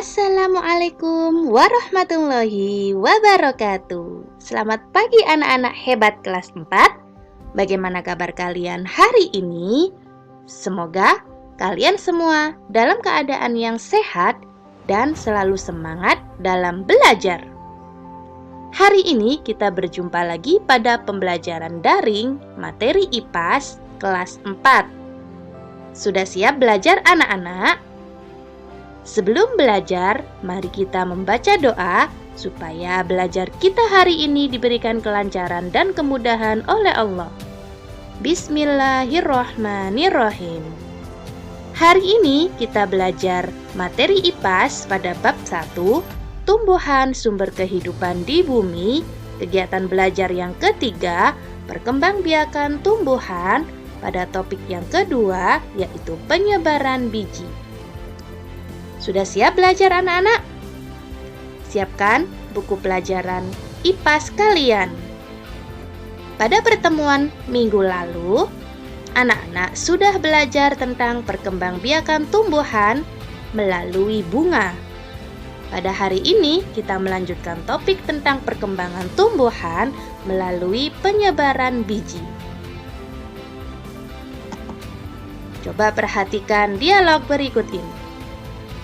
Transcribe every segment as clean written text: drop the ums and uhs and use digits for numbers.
Assalamualaikum warahmatullahi wabarakatuh. Selamat pagi anak-anak hebat kelas 4. Bagaimana kabar kalian hari ini? Semoga kalian semua dalam keadaan yang sehat dan selalu semangat dalam belajar. Hari ini kita berjumpa lagi pada pembelajaran daring materi IPAS kelas 4. Sudah siap belajar anak-anak? Sebelum belajar, mari kita membaca doa supaya belajar kita hari ini diberikan kelancaran dan kemudahan oleh Allah. Bismillahirrohmanirrohim. Hari ini kita belajar materi IPAS pada bab 1, tumbuhan sumber kehidupan di bumi, kegiatan belajar yang ketiga, perkembangbiakan tumbuhan, pada topik yang kedua yaitu penyebaran biji. Sudah siap belajar anak-anak? Siapkan buku pelajaran IPAS kalian. Pada pertemuan minggu lalu, anak-anak sudah belajar tentang perkembangbiakan tumbuhan melalui bunga. Pada hari ini kita melanjutkan topik tentang perkembangan tumbuhan melalui penyebaran biji. Coba perhatikan dialog berikut ini.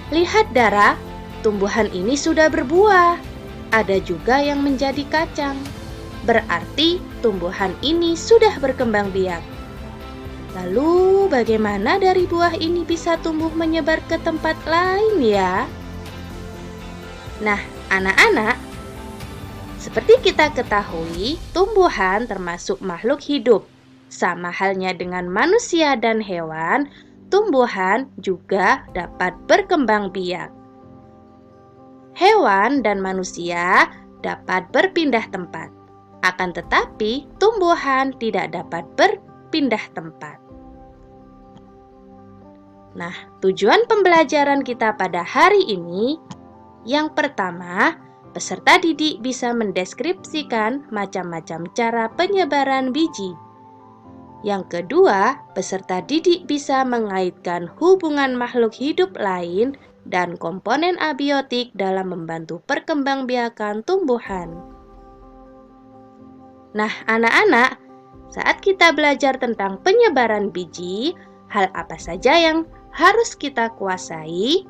Lihat Dara, tumbuhan ini sudah berbuah. Ada juga yang menjadi kacang. Berarti tumbuhan ini sudah berkembang biak. Lalu bagaimana dari buah ini bisa tumbuh menyebar ke tempat lain ya? Nah, anak-anak, seperti kita ketahui, tumbuhan termasuk makhluk hidup. Sama halnya dengan manusia dan hewan, tumbuhan juga dapat berkembang biak. Hewan dan manusia dapat berpindah tempat, akan tetapi tumbuhan tidak dapat berpindah tempat. Nah, tujuan pembelajaran kita pada hari ini, yang pertama, peserta didik bisa mendeskripsikan macam-macam cara penyebaran biji. Yang kedua, peserta didik bisa mengaitkan hubungan makhluk hidup lain dan komponen abiotik dalam membantu perkembangbiakan tumbuhan. Nah, anak-anak, saat kita belajar tentang penyebaran biji, hal apa saja yang harus kita kuasai?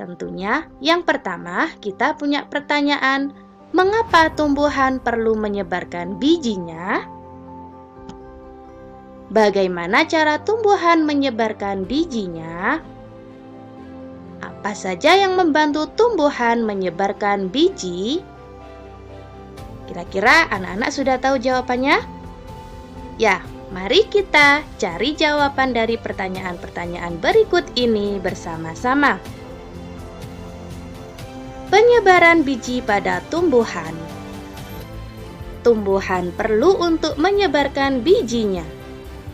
Tentunya, yang pertama, kita punya pertanyaan, mengapa tumbuhan perlu menyebarkan bijinya? Bagaimana cara tumbuhan menyebarkan bijinya? Apa saja yang membantu tumbuhan menyebarkan biji? Kira-kira anak-anak sudah tahu jawabannya? Ya, mari kita cari jawaban dari pertanyaan-pertanyaan berikut ini bersama-sama. Penyebaran biji pada tumbuhan. Tumbuhan perlu untuk menyebarkan bijinya.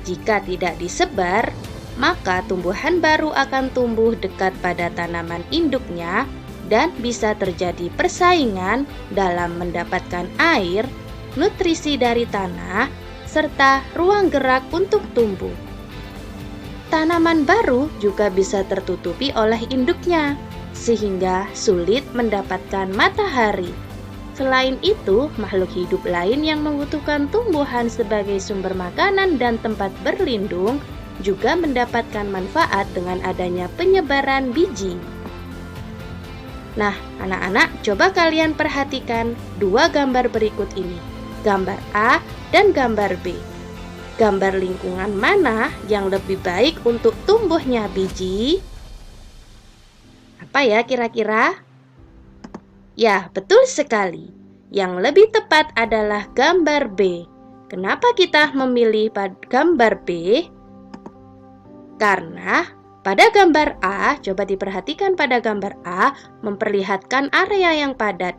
Jika tidak disebar, maka tumbuhan baru akan tumbuh dekat pada tanaman induknya dan bisa terjadi persaingan dalam mendapatkan air, nutrisi dari tanah, serta ruang gerak untuk tumbuh. Tanaman baru juga bisa tertutupi oleh induknya, sehingga sulit mendapatkan matahari. Selain itu, makhluk hidup lain yang membutuhkan tumbuhan sebagai sumber makanan dan tempat berlindung juga mendapatkan manfaat dengan adanya penyebaran biji. Nah, anak-anak, coba kalian perhatikan dua gambar berikut ini, gambar A dan gambar B. Gambar lingkungan mana yang lebih baik untuk tumbuhnya biji? Apa ya kira-kira? Ya, betul sekali. Yang lebih tepat adalah gambar B. Kenapa kita memilih gambar B? Karena pada gambar A, coba diperhatikan pada gambar A, memperlihatkan area yang padat.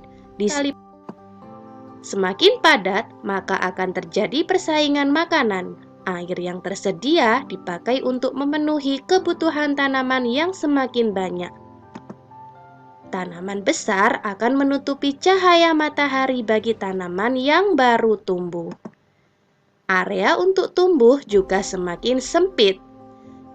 Semakin padat, maka akan terjadi persaingan makanan. Air yang tersedia dipakai untuk memenuhi kebutuhan tanaman yang semakin banyak. Tanaman besar akan menutupi cahaya matahari bagi tanaman yang baru tumbuh. Area untuk tumbuh juga semakin sempit.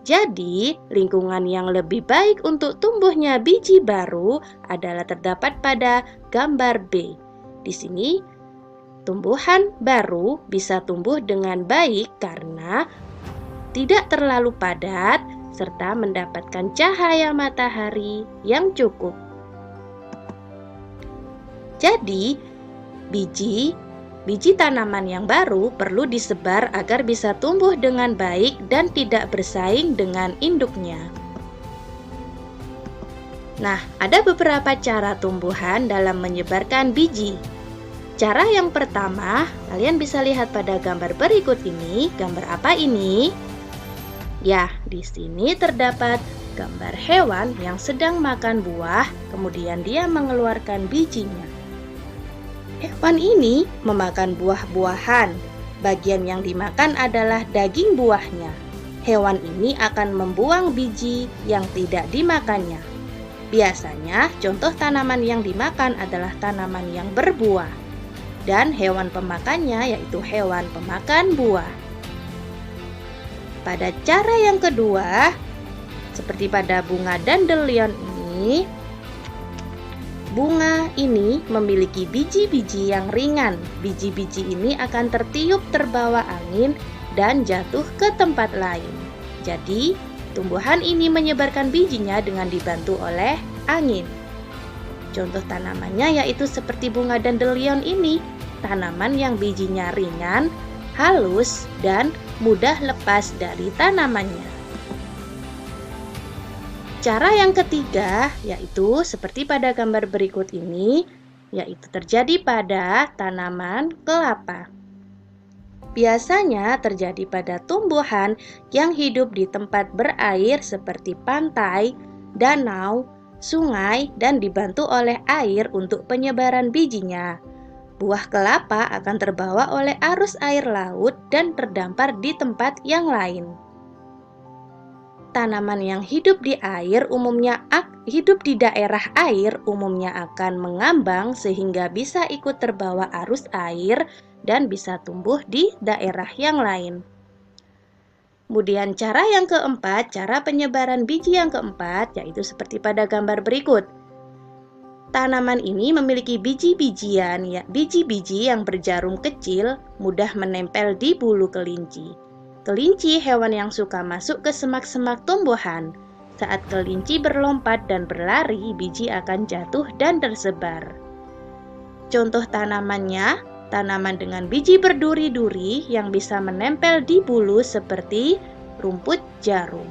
Jadi, lingkungan yang lebih baik untuk tumbuhnya biji baru adalah terdapat pada gambar B. Di sini, tumbuhan baru bisa tumbuh dengan baik karena tidak terlalu padat serta mendapatkan cahaya matahari yang cukup. Jadi, biji tanaman yang baru perlu disebar agar bisa tumbuh dengan baik dan tidak bersaing dengan induknya. Nah, ada beberapa cara tumbuhan dalam menyebarkan biji. Cara yang pertama, kalian bisa lihat pada gambar berikut ini. Gambar apa ini? Ya, di sini terdapat gambar hewan yang sedang makan buah, kemudian dia mengeluarkan bijinya. Hewan ini memakan buah-buahan. Bagian yang dimakan adalah daging buahnya. Hewan ini akan membuang biji yang tidak dimakannya. Biasanya, contoh tanaman yang dimakan adalah tanaman yang berbuah. Dan hewan pemakannya yaitu hewan pemakan buah. Pada cara yang kedua, seperti pada bunga dandelion ini, bunga ini memiliki biji-biji yang ringan. Biji-biji ini akan tertiup terbawa angin dan jatuh ke tempat lain. Jadi, tumbuhan ini menyebarkan bijinya dengan dibantu oleh angin. Contoh tanamannya yaitu seperti bunga dandelion ini, tanaman yang bijinya ringan, halus, dan mudah lepas dari tanamannya. Cara yang ketiga yaitu seperti pada gambar berikut ini, yaitu terjadi pada tanaman kelapa. Biasanya terjadi pada tumbuhan yang hidup di tempat berair seperti pantai, danau, sungai, dan dibantu oleh air untuk penyebaran bijinya. Buah kelapa akan terbawa oleh arus air laut dan terdampar di tempat yang lain. Tanaman yang hidup di daerah air umumnya akan mengambang sehingga bisa ikut terbawa arus air dan bisa tumbuh di daerah yang lain. Kemudian cara yang keempat, cara penyebaran biji yang keempat yaitu seperti pada gambar berikut. Tanaman ini memiliki biji-biji yang berjarum kecil, mudah menempel di bulu kelinci. Kelinci hewan yang suka masuk ke semak-semak tumbuhan. Saat kelinci berlompat dan berlari, biji akan jatuh dan tersebar. Contoh tanamannya, tanaman dengan biji berduri-duri yang bisa menempel di bulu seperti rumput jarum.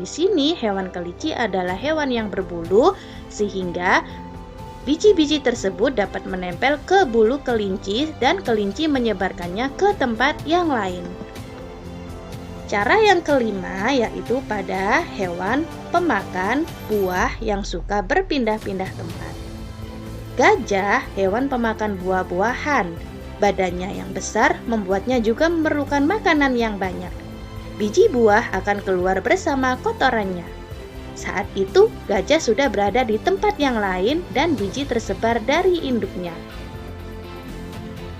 Di sini hewan kelinci adalah hewan yang berbulu sehingga biji-biji tersebut dapat menempel ke bulu kelinci dan kelinci menyebarkannya ke tempat yang lain. Cara yang kelima yaitu pada hewan pemakan buah yang suka berpindah-pindah tempat. Gajah, hewan pemakan buah-buahan. Badannya yang besar membuatnya juga memerlukan makanan yang banyak. Biji buah akan keluar bersama kotorannya. Saat itu, gajah sudah berada di tempat yang lain dan biji tersebar dari induknya.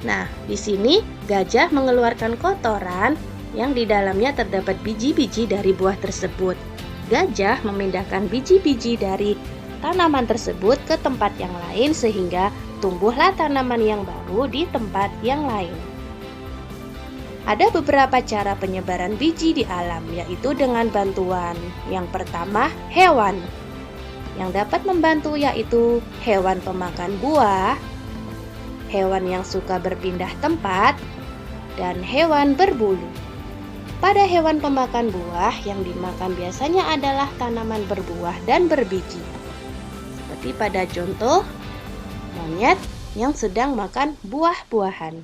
Nah, di sini gajah mengeluarkan kotoran yang di dalamnya terdapat biji-biji dari buah tersebut. Gajah memindahkan biji-biji dari tanaman tersebut ke tempat yang lain sehingga tumbuhlah tanaman yang baru di tempat yang lain. Ada beberapa cara penyebaran biji di alam, yaitu dengan bantuan yang pertama, hewan. Yang dapat membantu yaitu hewan pemakan buah, hewan yang suka berpindah tempat, dan hewan berbulu. Pada hewan pemakan buah, yang dimakan biasanya adalah tanaman berbuah dan berbiji. Seperti pada contoh, monyet yang sedang makan buah-buahan.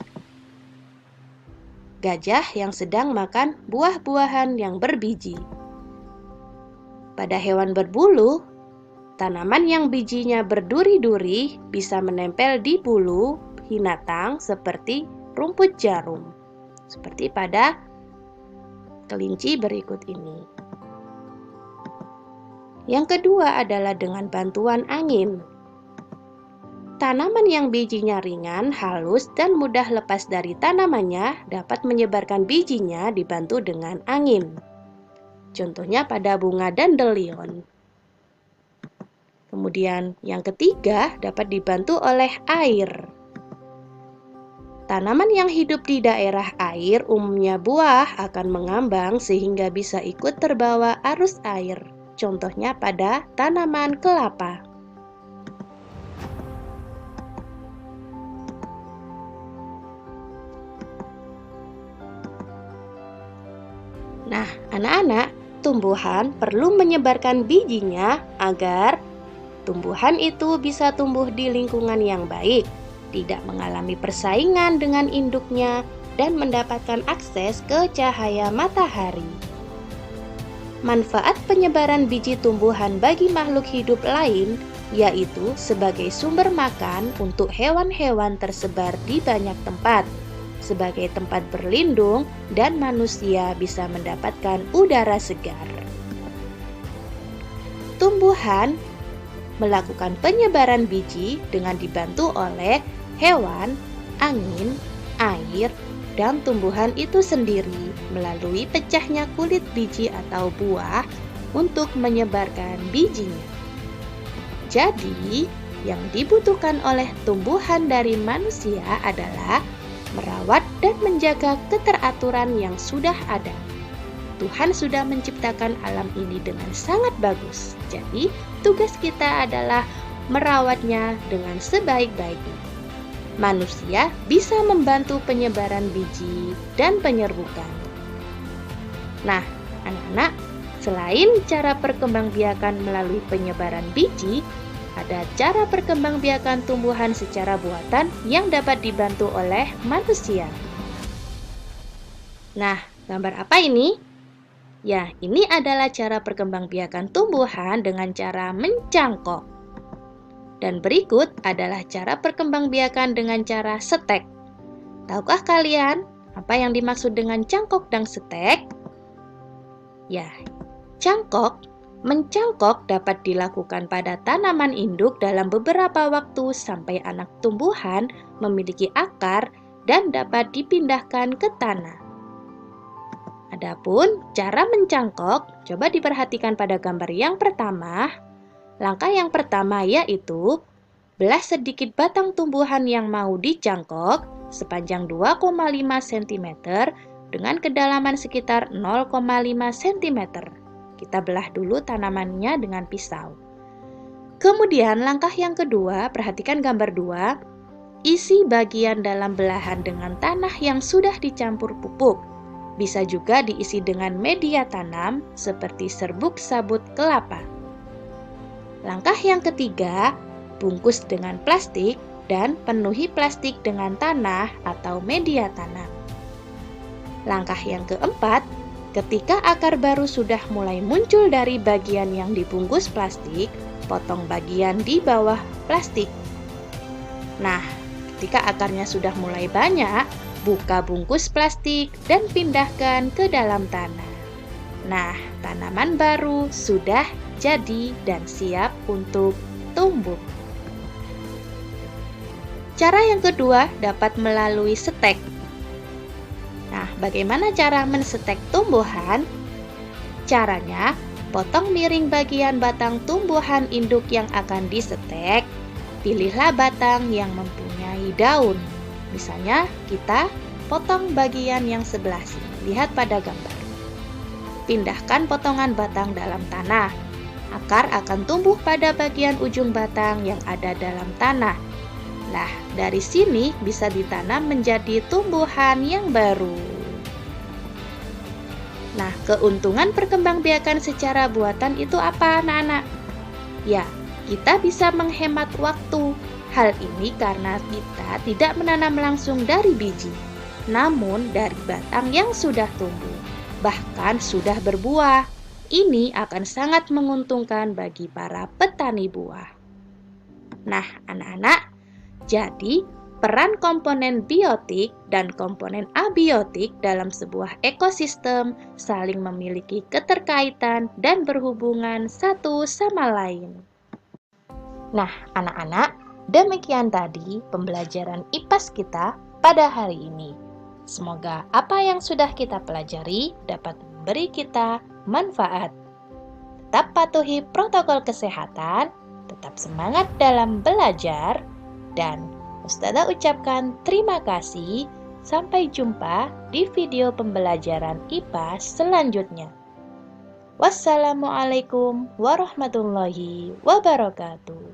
Gajah yang sedang makan buah-buahan yang berbiji. Pada hewan berbulu, tanaman yang bijinya berduri-duri bisa menempel di bulu binatang seperti rumput jarum. Seperti pada kelinci berikut ini. Yang kedua adalah dengan bantuan angin. Tanaman yang bijinya ringan, halus, dan mudah lepas dari tanamannya dapat menyebarkan bijinya dibantu dengan angin. contohnya pada bunga dandelion. Kemudian yang ketiga dapat dibantu oleh air. Tanaman yang hidup di daerah air umumnya buah akan mengambang sehingga bisa ikut terbawa arus air. Contohnya pada tanaman kelapa. Nah, anak-anak, tumbuhan perlu menyebarkan bijinya agar tumbuhan itu bisa tumbuh di lingkungan yang baik, tidak mengalami persaingan dengan induknya, dan mendapatkan akses ke cahaya matahari. Manfaat penyebaran biji tumbuhan bagi makhluk hidup lain yaitu sebagai sumber makan untuk hewan-hewan tersebar di banyak tempat, sebagai tempat berlindung, dan manusia bisa mendapatkan udara segar. Tumbuhan melakukan penyebaran biji dengan dibantu oleh hewan, angin, air, dan tumbuhan itu sendiri melalui pecahnya kulit biji atau buah untuk menyebarkan bijinya. Jadi, yang dibutuhkan oleh tumbuhan dari manusia adalah merawat dan menjaga keteraturan yang sudah ada. Tuhan sudah menciptakan alam ini dengan sangat bagus. Jadi, tugas kita adalah merawatnya dengan sebaik-baiknya. Manusia bisa membantu penyebaran biji dan penyerbukan. Nah, anak-anak, selain cara perkembangbiakan melalui penyebaran biji, ada cara perkembangbiakan tumbuhan secara buatan yang dapat dibantu oleh manusia. Nah, gambar apa ini? Ya, ini adalah cara perkembangbiakan tumbuhan dengan cara mencangkok. Dan berikut adalah cara perkembangbiakan dengan cara setek. Tahukah kalian apa yang dimaksud dengan cangkok dan setek? Ya, mencangkok dapat dilakukan pada tanaman induk dalam beberapa waktu sampai anak tumbuhan memiliki akar dan dapat dipindahkan ke tanah. Adapun cara mencangkok, coba diperhatikan pada gambar yang pertama. Langkah yang pertama yaitu belah sedikit batang tumbuhan yang mau dicangkok sepanjang 2,5 cm dengan kedalaman sekitar 0,5 cm. Kita belah dulu tanamannya dengan pisau. Kemudian langkah yang kedua, perhatikan gambar 2, isi bagian dalam belahan dengan tanah yang sudah dicampur pupuk. Bisa juga diisi dengan media tanam seperti serbuk sabut kelapa. Langkah yang ketiga, bungkus dengan plastik dan penuhi plastik dengan tanah atau media tanam. Langkah yang keempat, ketika akar baru sudah mulai muncul dari bagian yang dibungkus plastik, potong bagian di bawah plastik. Nah, ketika akarnya sudah mulai banyak, buka bungkus plastik dan pindahkan ke dalam tanah. Nah, tanaman baru sudah jadi dan siap untuk tumbuh. Cara yang kedua dapat melalui setek. Nah, bagaimana cara mensetek tumbuhan? Caranya, potong miring bagian batang tumbuhan induk yang akan disetek. Pilihlah batang yang mempunyai daun. Misalnya, kita potong bagian yang sebelah sini. Lihat pada gambar. Pindahkan potongan batang dalam tanah. Akar akan tumbuh pada bagian ujung batang yang ada dalam tanah. Nah, dari sini bisa ditanam menjadi tumbuhan yang baru. Nah, keuntungan perkembangbiakan secara buatan itu apa, anak-anak? Ya, kita bisa menghemat waktu. Hal ini karena kita tidak menanam langsung dari biji, namun dari batang yang sudah tumbuh, bahkan sudah berbuah. Ini akan sangat menguntungkan bagi para petani buah. Nah, anak-anak, jadi peran komponen biotik dan komponen abiotik dalam sebuah ekosistem saling memiliki keterkaitan dan berhubungan satu sama lain. Nah, anak-anak, demikian tadi pembelajaran IPAS kita pada hari ini. Semoga apa yang sudah kita pelajari dapat memberi kita manfaat. Tetap patuhi protokol kesehatan, tetap semangat dalam belajar, dan Ustazah ucapkan terima kasih. Sampai jumpa di video pembelajaran IPA selanjutnya. Wassalamualaikum warahmatullahi wabarakatuh.